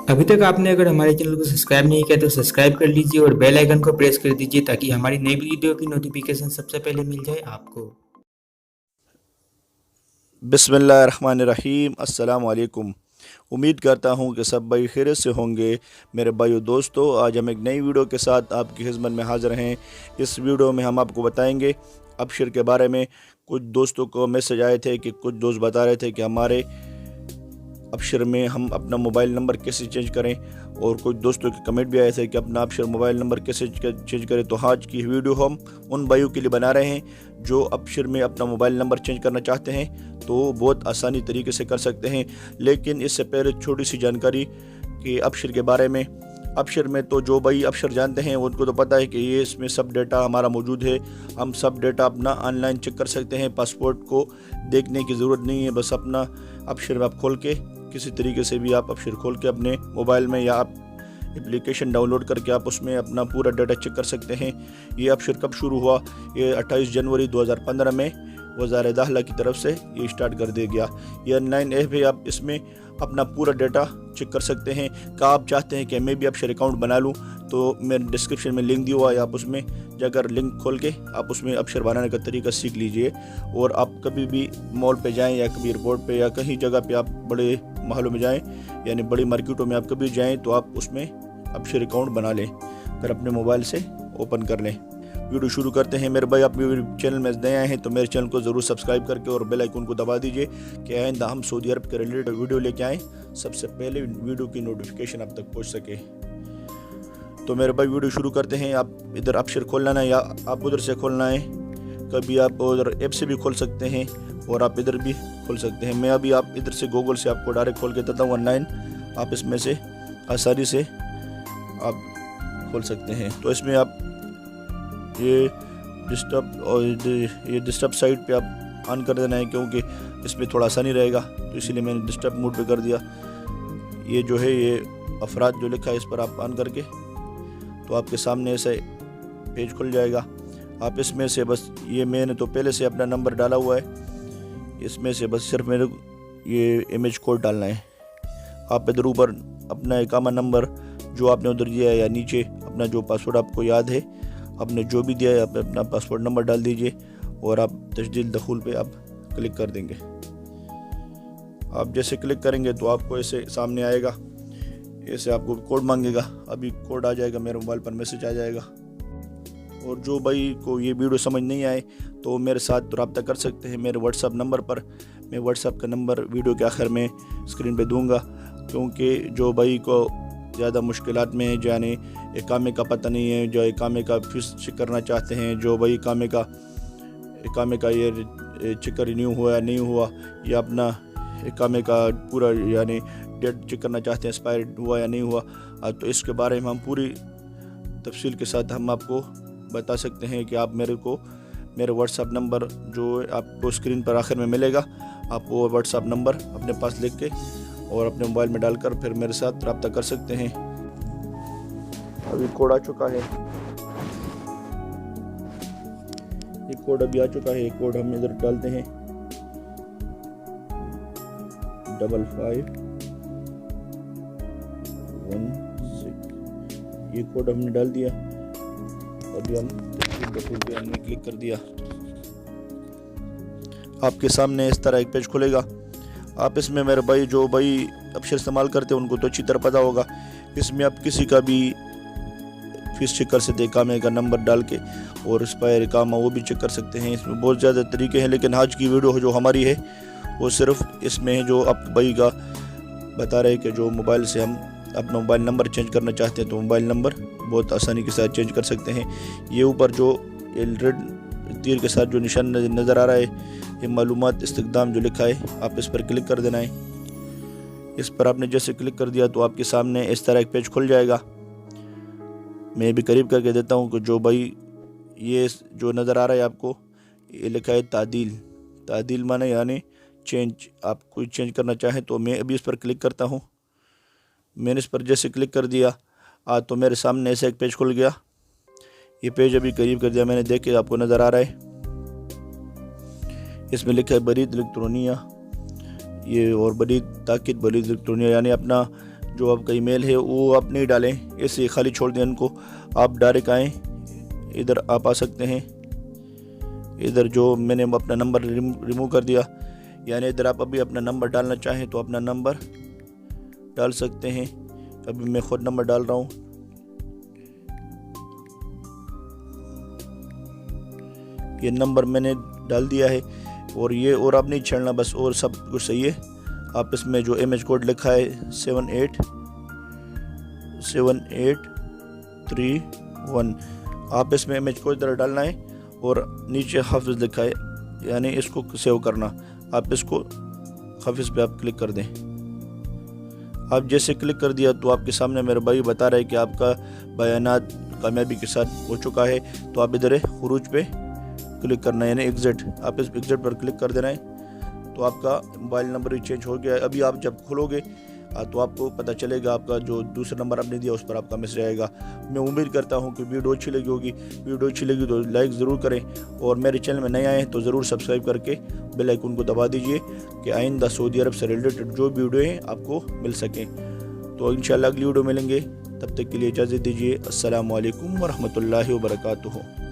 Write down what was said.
अभी तक आपने अगर हमारे चैनल को सब्सक्राइब नहीं किया तो सब्सक्राइब कर लीजिए और बेल आइकन को प्रेस कर दीजिए ताकि हमारी नई वीडियो की नोटिफिकेशन सबसे पहले मिल जाए आपको। बिस्मिल्लाहिर्रहमानिर्रहीम। अस्सलाम वालेकुम। उम्मीद करता हूँ कि सब भाई खैरियत से होंगे। मेरे भाइयों दोस्तों, आज हम एक नई वीडियो के साथ आपकी खिदमत में हाज़िर हैं। इस वीडियो में हम आपको बताएंगे अबशर के बारे में। कुछ दोस्तों को मैसेज आए थे कि कुछ दोस्त बता रहे थे कि हमारे अबशर में हम अपना मोबाइल नंबर कैसे चेंज करें, और कुछ दोस्तों के कमेंट भी आए थे कि अपना अबशर मोबाइल नंबर कैसे चेंज करें। तो आज की वीडियो हम उन भाइयों के लिए बना रहे हैं जो अबशर में अपना मोबाइल नंबर चेंज करना चाहते हैं, तो बहुत आसानी तरीके से कर सकते हैं। लेकिन इससे पहले छोटी सी जानकारी कि अबशर के बारे में। अबशर में तो जो भाई अबशर जानते हैं उनको तो पता है कि ये इसमें सब डेटा हमारा मौजूद है। हम सब डेटा अपना ऑनलाइन चेक कर सकते हैं। पासपोर्ट को देखने की ज़रूरत नहीं है, बस अपना अबशर में आप खोल के किसी तरीके से भी आप अबशर खोल के अपने मोबाइल में या आप एप्लीकेशन डाउनलोड करके आप उसमें अपना पूरा डाटा चेक कर सकते हैं। ये अबशर कब शुरू हुआ? ये 28 जनवरी 2015 में वज़ार दाखिला की तरफ से ये स्टार्ट कर दिया गया। ये ऑनलाइन ऐप है, आप इसमें अपना पूरा डाटा चेक कर सकते हैं। का आप चाहते हैं कि मैं भी अबशर अकाउंट बना लूं, तो मैं डिस्क्रिप्शन में लिंक दिया हुआ है, आप उसमें जाकर लिंक खोल के आप उसमें अबशर बनाने का तरीका सीख लीजिए। और आप कभी भी मॉल पे जाएं या कभी एयरपोर्ट पे या कहीं जगह पे आप बड़े महलों में जाएं, यानी बड़ी मार्केटों में आप कभी जाएं, तो आप उसमें अबशर अकाउंट बना लें, फिर अपने मोबाइल से ओपन कर लें। वीडियो शुरू करते हैं। मेरे भाई, आप मेरे चैनल में नए आए हैं तो मेरे चैनल को ज़रूर सब्सक्राइब करके और बेल आइकन को दबा दीजिए कि आइंदा हम सऊदी अरब के रिलेटेड वीडियो लेके आएँ, सबसे पहले वीडियो की नोटिफिकेशन आप तक पहुंच सके। तो मेरे भाई, वीडियो शुरू करते हैं। आप इधर अबशर खोलना है या आप उधर से खोलना है, कभी आप उधर ऐप से भी खोल सकते हैं और आप इधर भी खोल सकते हैं। मैं अभी आप इधर से गूगल से आपको डायरेक्ट खोल के देता हूँ ऑनलाइन, आप इसमें से आसानी से आप खोल सकते हैं। तो इसमें आप ये डिस्टर्ब साइट पे आप ऑन कर देना है, क्योंकि इसमें थोड़ा आसानी रहेगा, तो इसीलिए मैंने डिस्टर्ब मोड पे कर दिया। ये जो है ये अफराद जो लिखा है इस पर आप ऑन करके तो आपके सामने ऐसा पेज खुल जाएगा। आप इसमें से बस ये मैंने तो पहले से अपना नंबर डाला हुआ है, इसमें से बस सिर्फ मेरे ये इमेज कोड डालना है। आप इधर ऊपर अपना इकामा नंबर जो आपने उधर दिया है या नीचे अपना जो पासवर्ड आपको याद है, आपने जो भी दिया है आप अपना पासवर्ड नंबर डाल दीजिए और आप तस्दील दखूल पे आप क्लिक कर देंगे। आप जैसे क्लिक करेंगे तो आपको ऐसे सामने आएगा, ऐसे आपको कोड मांगेगा। अभी कोड आ जाएगा, मेरे मोबाइल पर मैसेज आ जाएगा। और जो भाई को ये वीडियो समझ नहीं आए तो मेरे साथ रब्ता कर सकते हैं मेरे व्हाट्सअप नंबर पर। मैं व्हाट्सअप का नंबर वीडियो के आखिर में स्क्रीन पे दूंगा, क्योंकि जो भाई को ज़्यादा मुश्किलात में है, यानी इकामे का पता नहीं है, जो इकामे का फीस चेक करना चाहते हैं, जो भाई इकामे का ये चेक रिन्यू हुआ या नहीं हुआ, या अपना इकामे का पूरा यानी डेट चेक करना चाहते हैं एक्सपायर हुआ या नहीं हुआ, तो इसके बारे में हम पूरी तफसील के साथ हम आपको बता सकते हैं कि आप मेरे व्हाट्सअप नंबर जो आपको स्क्रीन पर आखिर में मिलेगा, आप वो व्हाट्सअप नंबर अपने पास लिख के और अपने मोबाइल में डालकर फिर मेरे साथ रब्ता कर सकते हैं। अभी कोड आ चुका है, ये कोड अभी आ चुका है। ये कोड हम इधर डालते हैं 5516। ये कोड हमने डाल दिया। अभी हमने क्लिक कर दिया। आपके सामने इस तरह एक पेज खुलेगा। आप इसमें मेरे भाई जो भाई अबशर इस्तेमाल करते हैं उनको तो अच्छी तरह पता होगा, इसमें आप किसी का भी फीस चेक कर सकते हैं, इकामे का नंबर डाल के, और एक्सपायर इकामा वो भी चेक कर सकते हैं। इसमें बहुत ज़्यादा तरीके हैं, लेकिन आज की वीडियो जो हमारी है वो सिर्फ इसमें है जो आप भाई का बता रहे हैं कि जो मोबाइल से हम अपना मोबाइल नंबर चेंज करना चाहते हैं तो मोबाइल नंबर बहुत आसानी के साथ चेंज कर सकते हैं। ये ऊपर जो रेड तीर के साथ जो निशान नज़र आ रहा है, ये मालूमात इस्तिकदाम जो लिखा है, आप इस पर क्लिक कर देना है। इस पर आपने जैसे क्लिक कर दिया तो आपके सामने इस तरह एक पेज खुल जाएगा। मैं भी करीब करके देता हूँ कि जो भाई ये जो नज़र आ रहा है आपको, ये लिखा है तादील माने यानी चेंज। आप कोई चेंज करना चाहें तो मैं अभी इस पर क्लिक करता हूँ। मैंने इस पर जैसे क्लिक कर दिया तो मेरे सामने ऐसा एक पेज खुल गया। ये पेज अभी करीब कर दिया मैंने, देख के आपको नज़र आ रहा है। इसमें लिखा है बरीद इलेक्ट्रॉनिया, ये और बरीद ताकिद बरीद इलेक्ट्रॉनिया, यानी अपना जो आपका ईमेल है वो आप नहीं डालें, ऐसे खाली छोड़ दें इनको। आप डायरेक्ट आएँ, इधर आप आ सकते हैं। इधर जो मैंने अपना नंबर रिमूव कर दिया, यानी इधर आप अभी अपना नंबर डालना चाहें तो अपना नंबर डाल सकते हैं। अभी मैं खुद नंबर डाल रहा हूँ। ये नंबर मैंने डाल दिया है और ये और आप नहीं छेड़ना, बस और सब कुछ सही है। आप इसमें जो इमेज कोड लिखा है 787831, आप इसमें इमेज कोड इधर डालना है और नीचे हाफिज़ लिखा है, यानी इसको सेव करना। आप इसको हाफिज़ पे आप क्लिक कर दें। आप जैसे क्लिक कर दिया तो आपके सामने मेरा भाई बता रहा है कि आपका बयानात कामयाबी के साथ हो चुका है। तो आप इधर खुरूज पे क्लिक करना है, यानी एग्जिट। आप इस एग्जिट पर क्लिक कर देना है तो आपका मोबाइल नंबर भी चेंज हो गया है। अभी आप जब खोलोगे तो आपको पता चलेगा, आपका जो दूसरा नंबर आपने दिया उस पर आपका मैसेज आएगा। मैं उम्मीद करता हूं कि वीडियो अच्छी लगी होगी। वीडियो अच्छी लगी तो लाइक ज़रूर करें और मेरे चैनल में नए आए हैं तो ज़रूर सब्सक्राइब करके बेल आइकन को दबा दीजिए कि आइंदा सऊदी अरब से रिलेटेड जो वीडियो हैं आपको मिल सकें। तो इंशाल्लाह अगली वीडियो मिलेंगे, तब तक के लिए इजाज़त दीजिए। अस्सलामु अलैकुम वरहमतुल्लाहि वबरकातुहू।